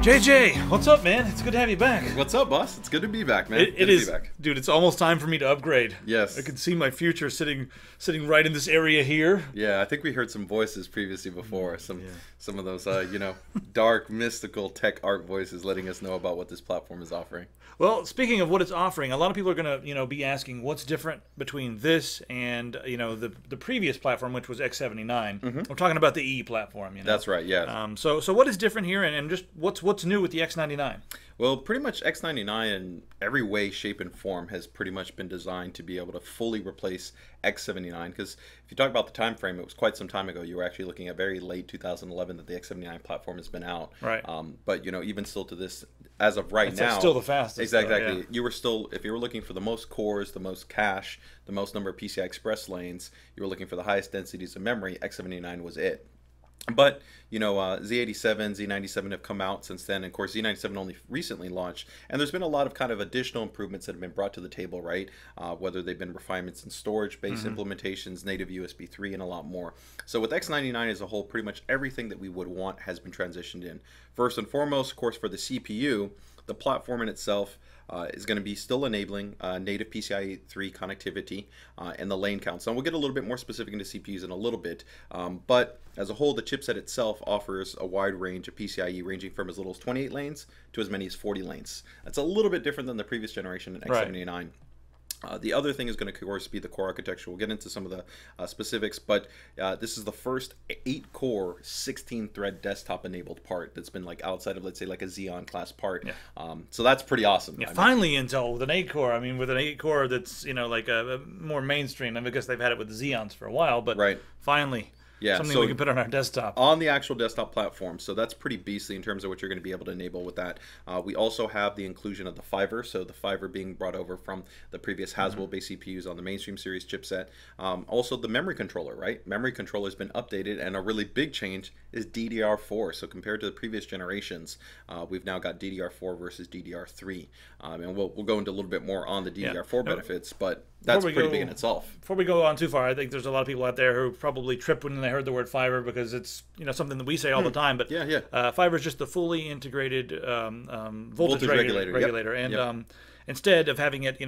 JJ, what's up, man? It's good to have you back. What's up, boss? It's good to be back, man. It is, dude. It's almost time for me to upgrade. Yes. I can see my future sitting right in this area here. Yeah, I think we heard some voices previously before. Some of those, dark, mystical tech art voices letting us know about what this platform is offering. Well, speaking of what it's offering, a lot of people are gonna, be asking what's different between this and, the previous platform, which was X99. We're talking about the E platform. That's right. Yeah. So what is different here, and just what's new with the X99? Well, pretty much X99 in every way, shape, and form has pretty much been designed to be able to fully replace X79. Because if you talk about the time frame, it was quite some time ago. You were actually looking at very late 2011 that the X79 platform has been out. Right. But even still to this, as of right now, it's still the fastest. Exactly. Though, yeah. You were still, if you were looking for the most cores, the most cache, the most number of PCI Express lanes, you were looking for the highest densities of memory. X79 was it. But, Z87, Z97 have come out since then. And of course, Z97 only recently launched. And there's been a lot of kind of additional improvements that have been brought to the table, right? Whether they've been refinements in storage-based implementations, native USB 3, and a lot more. So with X99 as a whole, pretty much everything that we would want has been transitioned in. First and foremost, of course, for the CPU, the platform in itself is going to be still enabling native PCIe 3 connectivity and the lane count. So we'll get a little bit more specific into CPUs in a little bit. But as a whole, the chipset itself offers a wide range of PCIe ranging from as little as 28 lanes to as many as 40 lanes. That's a little bit different than the previous generation in X79. Right. The other thing is going to, of course, be the core architecture. We'll get into some of the specifics, but this is the first 8-core, 16-thread desktop-enabled part that's been outside of, let's say, a Xeon class part. Yeah. So that's pretty awesome. Yeah, finally Intel with an 8-core. I mean, with an 8-core that's a more mainstream. I mean, I guess they've had it with the Xeons for a while, but finally. Yeah, something we can put on our desktop. On the actual desktop platform. So that's pretty beastly in terms of what you're going to be able to enable with that. We also have the inclusion of the Fiver. So the Fiver being brought over from the previous Haswell-based CPUs on the mainstream series chipset. Also the memory controller, right? Memory controller has been updated, and a really big change is DDR4. So compared to the previous generations, we've now got DDR4 versus DDR3. And we'll go into a little bit more on the DDR4 benefits, but that's pretty big in itself. Before we go on too far, I think there's a lot of people out there who probably tripped when they heard the word Fiver, because it's something that we say all the time. But Fiver is just the fully integrated voltage regulator. And instead of having it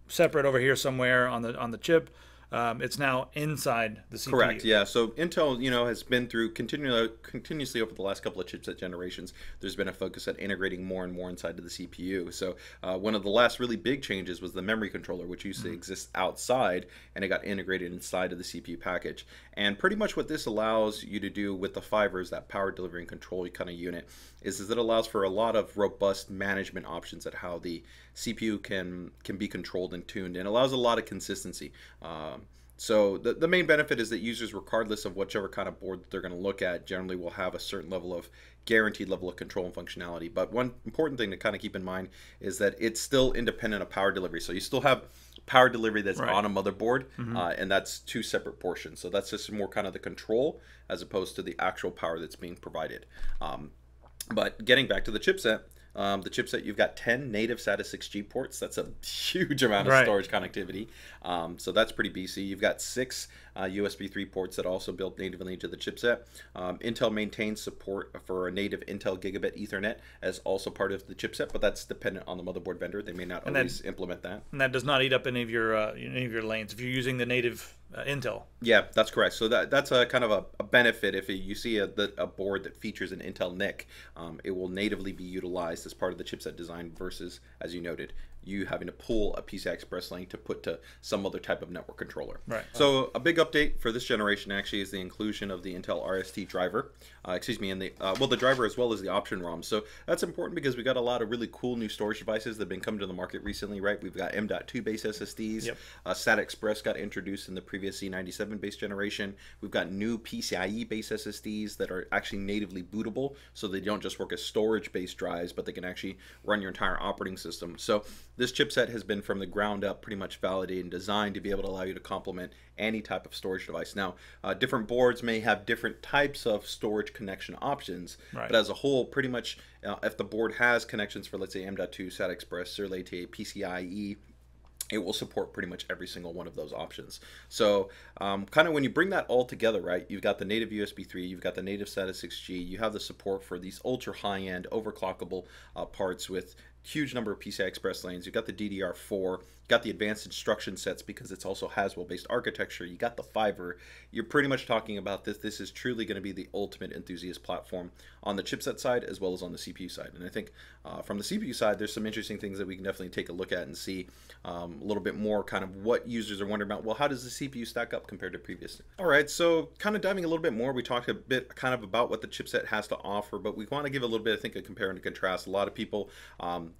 separate over here somewhere on the chip, it's now inside the CPU. Correct. Yeah. So Intel, has been through continuously over the last couple of chipset generations. There's been a focus at integrating more and more inside of the CPU. So one of the last really big changes was the memory controller, which used to exist outside, and it got integrated inside of the CPU package. And pretty much what this allows you to do with the Fivers, that power delivery and control kind of unit, is it allows for a lot of robust management options at how the CPU can be controlled and tuned, and allows a lot of consistency. So the main benefit is that users, regardless of whichever kind of board that they're going to look at, generally will have a certain level of guaranteed level of control and functionality. But one important thing to kind of keep in mind is that it's still independent of power delivery. So you still have power delivery that's on a motherboard, and that's two separate portions. So that's just more kind of the control as opposed to the actual power that's being provided. But getting back to the chipset, you've got 10 native SATA 6G ports. That's a huge amount of storage connectivity. So that's pretty beastly. You've got 6 USB 3 ports that are also built natively into the chipset. Intel maintains support for a native Intel Gigabit Ethernet as also part of the chipset, but that's dependent on the motherboard vendor. They may not always implement that. And that does not eat up any of your lanes if you're using the native Intel. Yeah, that's correct. So that's a kind of a benefit. If you see a board that features an Intel NIC, it will natively be utilized as part of the chipset design versus, as you noted, you having to pull a PCI Express link to put to some other type of network controller. Right. So a big update for this generation actually is the inclusion of the Intel RST driver. And the driver as well as the option ROM. So that's important because we got a lot of really cool new storage devices that have been coming to the market recently, right? We've got M.2 based SSDs. Yep. SATA Express got introduced in the previous Z97 based generation. We've got new PCIe based SSDs that are actually natively bootable, so they don't just work as storage based drives, but they can actually run your entire operating system. So this chipset has been from the ground up pretty much validated and designed to be able to allow you to complement any type of storage device. Now, different boards may have different types of storage connection options, but as a whole, pretty much if the board has connections for, let's say, M.2, SATA Express, SerDes, PCIe, it will support pretty much every single one of those options. So kind of when you bring that all together, right, you've got the native USB 3, you've got the native SATA 6G, you have the support for these ultra high-end overclockable parts with huge number of PCI Express lanes, you've got the DDR4, you got the advanced instruction sets because it's also Haswell-based architecture, you got the fiber, you're pretty much talking about this is truly going to be the ultimate enthusiast platform on the chipset side as well as on the CPU side. And I think from the CPU side, there's some interesting things that we can definitely take a look at and see a little bit more kind of what users are wondering about. Well, how does the CPU stack up compared to previous? All right, so kind of diving a little bit more, we talked a bit kind of about what the chipset has to offer, but we want to give a little bit, I think, a compare and contrast. A lot of people,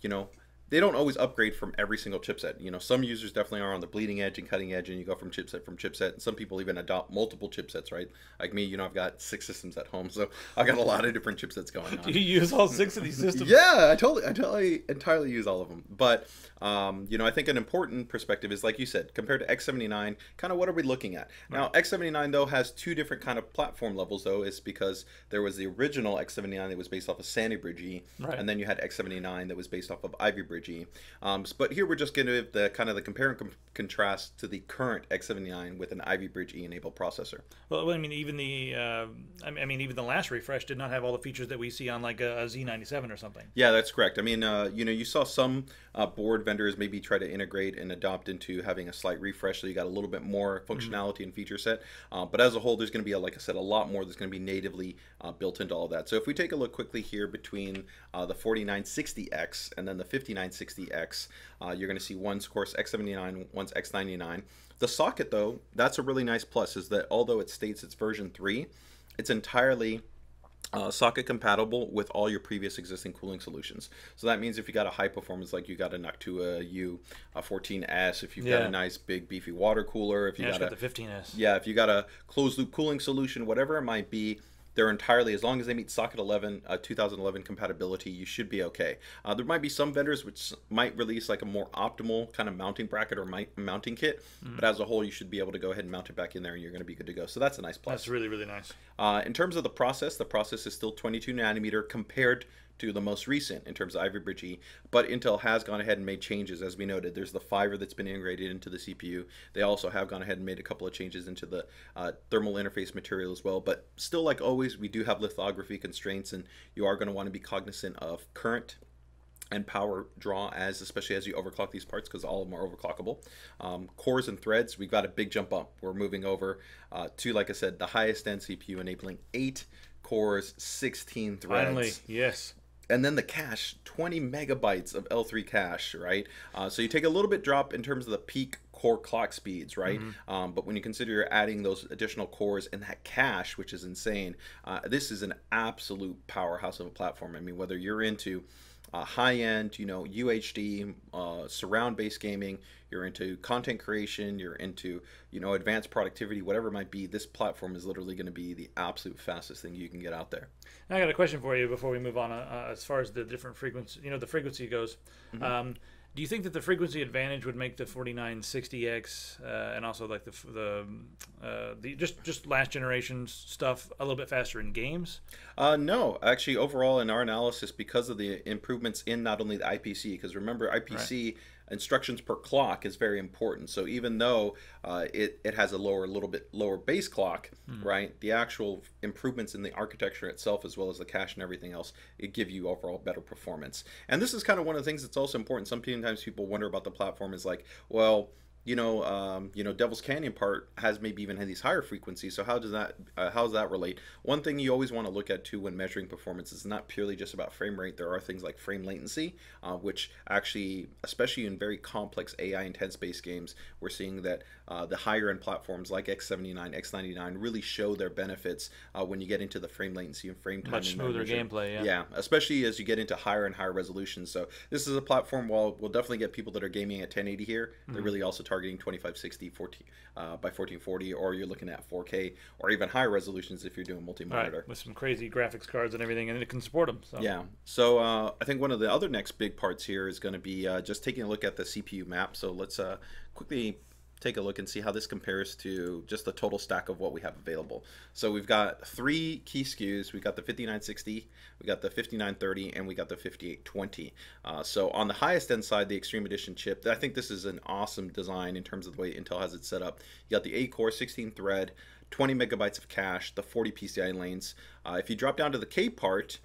you know, they don't always upgrade from every single chipset. You know, some users definitely are on the bleeding edge and cutting edge, and you go from chipset, and some people even adopt multiple chipsets, right? Like me, you know, I've got 6 systems at home, so I got a lot of different chipsets going on. Do you use all 6 of these systems? Yeah, I entirely use all of them. But you know, I think an important perspective is, like you said, compared to X99, kind of what are we looking at? Right. Now, X79 though has 2 different kind of platform levels though. It's because there was the original X79 that was based off of Sandy Bridge E, right, and then you had X79 that was based off of Ivy Bridge E. But here we're just going to give the kind of the compare and contrast to the current X79 with an Ivy Bridge E enabled processor. Well, I mean, even the even the last refresh did not have all the features that we see on like a Z97 or something. Yeah, that's correct. I mean, you know, you saw some board vendors maybe try to integrate and adopt into having a slight refresh, so you got a little bit more functionality and feature set. But as a whole, there's going to be, like I said, a lot more that's going to be natively built into all of that. So if we take a look quickly here between the 4960X and then the 5960X, you're going to see one's, of course, X79, one's X99. The socket, though, that's a really nice plus, is that although it states it's version 3, it's entirely socket compatible with all your previous existing cooling solutions. So that means if you got a high performance, like you got a Noctua U14S, if you've got a nice big beefy water cooler, if you got the 15S, if you got a closed loop cooling solution, whatever it might be, they're entirely, as long as they meet socket 11 2011 compatibility, you should be okay. There might be some vendors which might release like a more optimal kind of mounting bracket or mounting kit, but as a whole, you should be able to go ahead and mount it back in there and you're going to be good to go. So that's a nice plus. That's really, really nice. In terms of the process is still 22 nanometer compared to the most recent in terms of Ivy Bridge E, but Intel has gone ahead and made changes. As we noted, there's the fiber that's been integrated into the CPU. They also have gone ahead and made a couple of changes into the thermal interface material as well, but still, like always, we do have lithography constraints, and you are going to want to be cognizant of current and power draw, especially as you overclock these parts, because all of them are overclockable. Cores and threads, we've got a big jump up. We're moving over to, like I said, the highest end CPU, enabling 8 cores, 16 threads. Finally, yes. And then the cache, 20 megabytes of L3 cache, right? So you take a little bit drop in terms of the peak core clock speeds, right? But when you consider you're adding those additional cores and that cache, which is insane, this is an absolute powerhouse of a platform. I mean, whether you're into high-end, you know, UHD, surround-based gaming, you're into content creation, you're into, you know, advanced productivity, whatever it might be, this platform is literally going to be the absolute fastest thing you can get out there. Now I got a question for you before we move on. As far as the different frequency, you know, the frequency goes. Do you think that the frequency advantage would make the 4960X and also like the just last generation stuff a little bit faster in games? No, actually, overall in our analysis, because of the improvements in not only the IPC, because remember IPC instructions per clock is very important. So even though it has a little bit lower base clock, right, the actual improvements in the architecture itself, as well as the cache and everything else, it give you overall better performance. And this is kind of one of the things that's also important. Sometimes people wonder about the platform is like, well, you know, Devil's Canyon part has maybe even had these higher frequencies. So how does that relate? One thing you always want to look at too when measuring performance is not purely just about frame rate. There are things like frame latency, which actually, especially in very complex AI intense based games, we're seeing that the higher end platforms like X79, X99 really show their benefits when you get into the frame latency and frame time. Much smoother gameplay, yeah, especially as you get into higher and higher resolutions. So this is a platform, while we'll definitely get people that are gaming at 1080 here, they're really also targeting 2560 by 1440, or you're looking at 4K or even higher resolutions if you're doing multi-monitor. Right, with some crazy graphics cards and everything, and it can support them. So. Yeah. So I think one of the other next big parts here is going to be just taking a look at the CPU map. So let's quickly take a look and see how this compares to just the total stack of what we have available. So we've got 3 key SKUs. We've got the 5960, we got the 5930, and we got the 5820. So on the highest end side, the Extreme Edition chip, I think this is an awesome design in terms of the way Intel has it set up. You got the 8-core, 16-thread, 20 megabytes of cache, the 40 PCI lanes. If you drop down to the K part,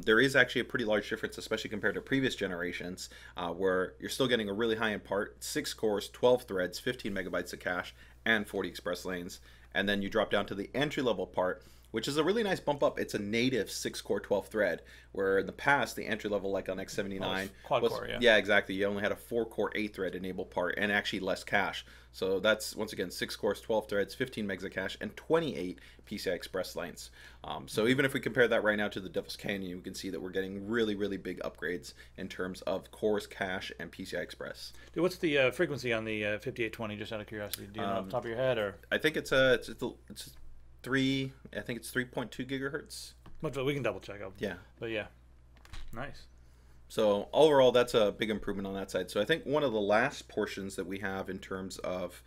there is actually a pretty large difference, especially compared to previous generations, where you're still getting a really high-end part, 6 cores, 12 threads, 15 megabytes of cache, and 40 express lanes. And then you drop down to the entry-level part, which is a really nice bump up. It's a native 6-core 12-thread, where in the past, the entry-level, like on X99, quad-core, yeah. Yeah, exactly. You only had a 4-core 8-thread enabled part, and actually less cache. So that's, once again, 6 cores, 12 threads, 15 megs of cache, and 28 PCI Express lanes. So even if we compare that right now to the Devil's Canyon, we can see that we're getting really, really big upgrades in terms of cores, cache, and PCI Express. Dude, what's the frequency on the 5820, just out of curiosity? Do you know off the top of your head? Or I think it's 3, I think it's 3.2 gigahertz. We can double check. Yeah. But yeah, nice. So overall, that's a big improvement on that side. So I think one of the last portions that we have in terms of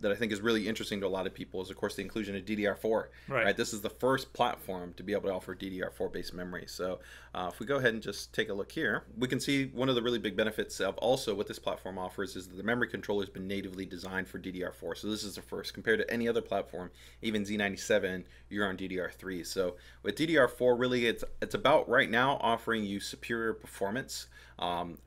that I think is really interesting to a lot of people is, of course, the inclusion of DDR4. Right. This is the first platform to be able to offer DDR4 based memory. So if we go ahead and just take a look here, we can see one of the really big benefits of also what this platform offers is that the memory controller has been natively designed for DDR4. So this is the first compared to any other platform, even Z97, you're on DDR3. So with DDR4, really it's about right now offering you superior performance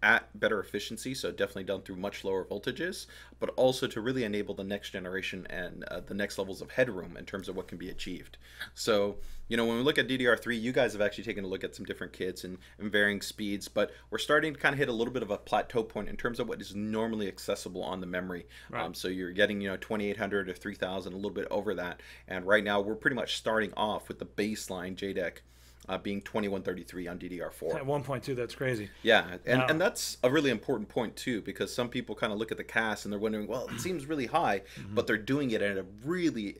at better efficiency, so definitely done through much lower voltages, but also to really enable the next generation and the next levels of headroom in terms of what can be achieved. So, you know, when we look at DDR3, you guys have actually taken a look at some different kits and varying speeds, but we're starting to kind of hit a little bit of a plateau point in terms of what is normally accessible on the memory. Right. So you're getting, you know, 2800 or 3000, a little bit over that, and right now we're pretty much starting off with the baseline JDEC being 2133 on DDR4. At 1.2, that's crazy. Yeah, and that's a really important point too, because some people kind of look at the CAS and they're wondering, well, it seems really high, but they're doing it at a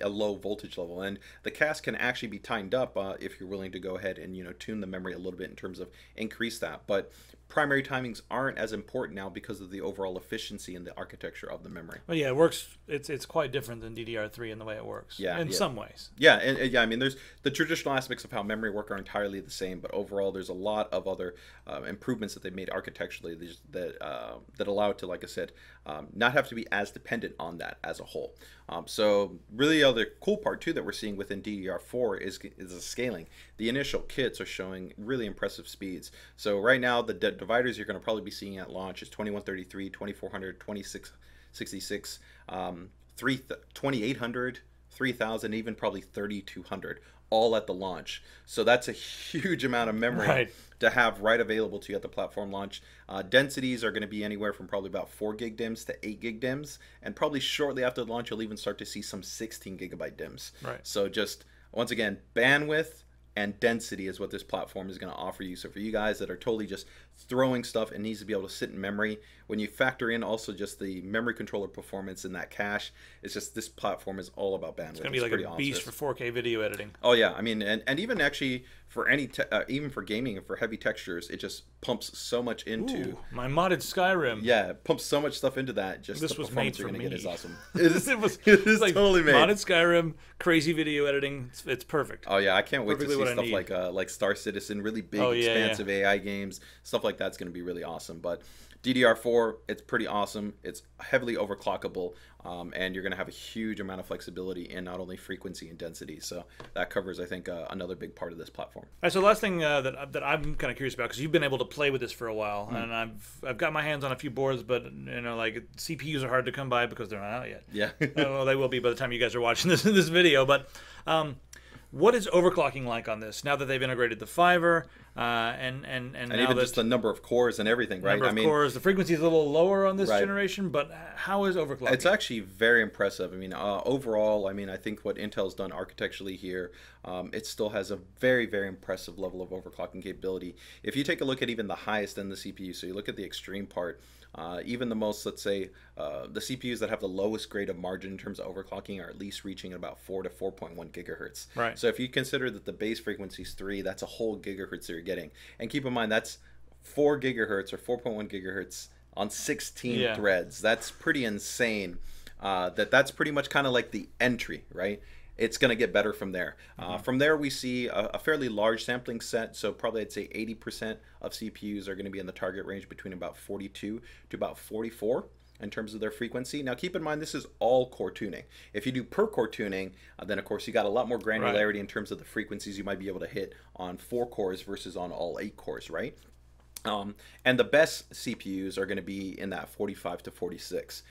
low voltage level, and the CAS can actually be timed up if you're willing to go ahead and, you know, tune the memory a little bit in terms of increase that. But primary timings aren't as important now because of the overall efficiency and the architecture of the memory. Well, yeah, it works. It's quite different than DDR3 in the way it works. Yeah, in some ways. Yeah, and yeah, I mean, there's the traditional aspects of how memory work are entirely the same, but overall, there's a lot of other improvements that they've made architecturally that allow it to, like I said, not have to be as dependent on that as a whole. So really, the other cool part too that we're seeing within DDR4 is the scaling. The initial kits are showing really impressive speeds. So right now, the dividers you're going to probably be seeing at launch is 2133, 2400, 2666, 2800, 3000, even probably 3200, all at the launch. So that's a huge amount of memory to have right available to you at the platform launch. Densities are going to be anywhere from probably about 4 gig DIMMs to 8 gig DIMMs, and probably shortly after the launch you'll even start to see some 16 gigabyte DIMMs. So just once again, bandwidth and density is what this platform is going to offer you. So for you guys that are totally just throwing stuff and needs to be able to sit in memory, when you factor in also just the memory controller performance in that cache, it's just this platform is all about bandwidth. It's going to be like a beast for 4K video editing. Oh yeah, I mean, and even actually for any even for gaming and for heavy textures, it just pumps so much into. Ooh, my modded Skyrim. Yeah, it pumps so much stuff into that. Just this the was performance made you're for going to get is me. awesome. It is like totally made. Modded Skyrim, crazy video editing. It's perfect. Oh yeah, I can't wait to see stuff like Star Citizen, really big, expansive AI games, stuff like that's going to be really awesome. But DDR4, it's pretty awesome. It's heavily overclockable, and you're going to have a huge amount of flexibility in not only frequency and density. So that covers, I think, another big part of this platform. All right, so the last thing that I'm kind of curious about, because you've been able to play with this for a while, and I've got my hands on a few boards, but you know, like CPUs are hard to come by because they're not out yet. Yeah. Well, they will be by the time you guys are watching this video, but. What is overclocking like on this now that they've integrated the fiber and even just the number of cores and everything, right? Number of cores, the frequency is a little lower on this generation, but how is overclocking? It's actually very impressive. I mean, overall, I mean, I think what Intel's done architecturally here, it still has a very, very impressive level of overclocking capability. If you take a look at even the highest end of the CPU, so you look at the extreme part, even the most, let's say, the CPUs that have the lowest grade of margin in terms of overclocking are at least reaching about 4 to 4.1 gigahertz. Right. So if you consider that the base frequency is 3, that's a whole gigahertz that you're getting. And keep in mind, that's 4 gigahertz or 4.1 gigahertz on 16 threads. That's pretty insane. that's pretty much kind of like the entry, right? It's going to get better from there. From there, we see a fairly large sampling set. So probably I'd say 80% of CPUs are going to be in the target range between about 42 to about 44 in terms of their frequency. Now, keep in mind, this is all core tuning. If you do per core tuning, then of course you got a lot more granularity in terms of the frequencies you might be able to hit on 4 cores versus on all 8 cores, right? And the best CPUs are going to be in that 45 to 46.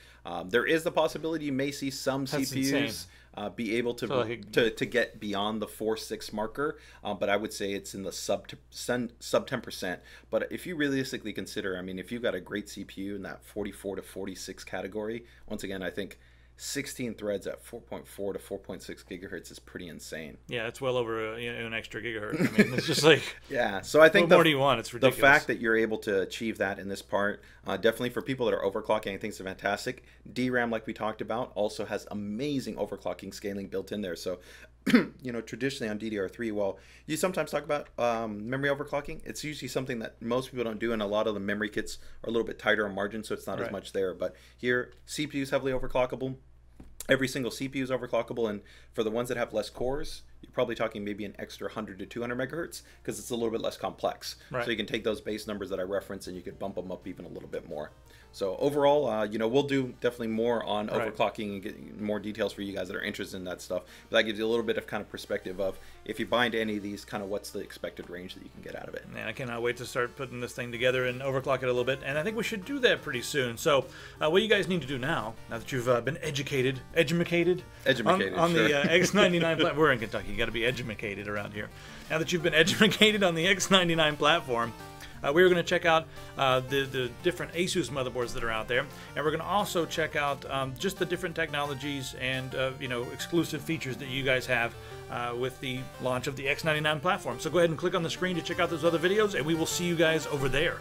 There is the possibility you may see some CPUs be able to get beyond the 4.6 marker, but I would say it's in the sub 10%. But if you realistically consider, I mean, if you've got a great CPU in that 44 to 46 category, once again, I think 16 threads at 4.4 to 4.6 gigahertz is pretty insane. Yeah, it's well over an extra gigahertz. I mean, it's just like yeah. So I think what more do you want? It's ridiculous. The fact that you're able to achieve that in this part, definitely for people that are overclocking, I think it's fantastic. DRAM, like we talked about, also has amazing overclocking scaling built in there. So traditionally on DDR3, well, you sometimes talk about memory overclocking. It's usually something that most people don't do, and a lot of the memory kits are a little bit tighter on margin, so it's not as much there. But here, CPU is heavily overclockable. Every single CPU is overclockable, and for the ones that have less cores, you're probably talking maybe an extra 100 to 200 megahertz because it's a little bit less complex. So you can take those base numbers that I referenced and you could bump them up even a little bit more. So overall, we'll do definitely more on overclocking and get more details for you guys that are interested in that stuff. But that gives you a little bit of kind of perspective of if you buy into any of these, kind of what's the expected range that you can get out of it. Man, I cannot wait to start putting this thing together and overclock it a little bit. And I think we should do that pretty soon. So what you guys need to do now that you've been educated on the X99 platform. We're in Kentucky. You got to be educated around here. Now that you've been educated on the X99 platform, we're going to check out the different ASUS motherboards that are out there, and we're going to also check out just the different technologies and exclusive features that you guys have with the launch of the X99 platform. So go ahead and click on the screen to check out those other videos, and we will see you guys over there.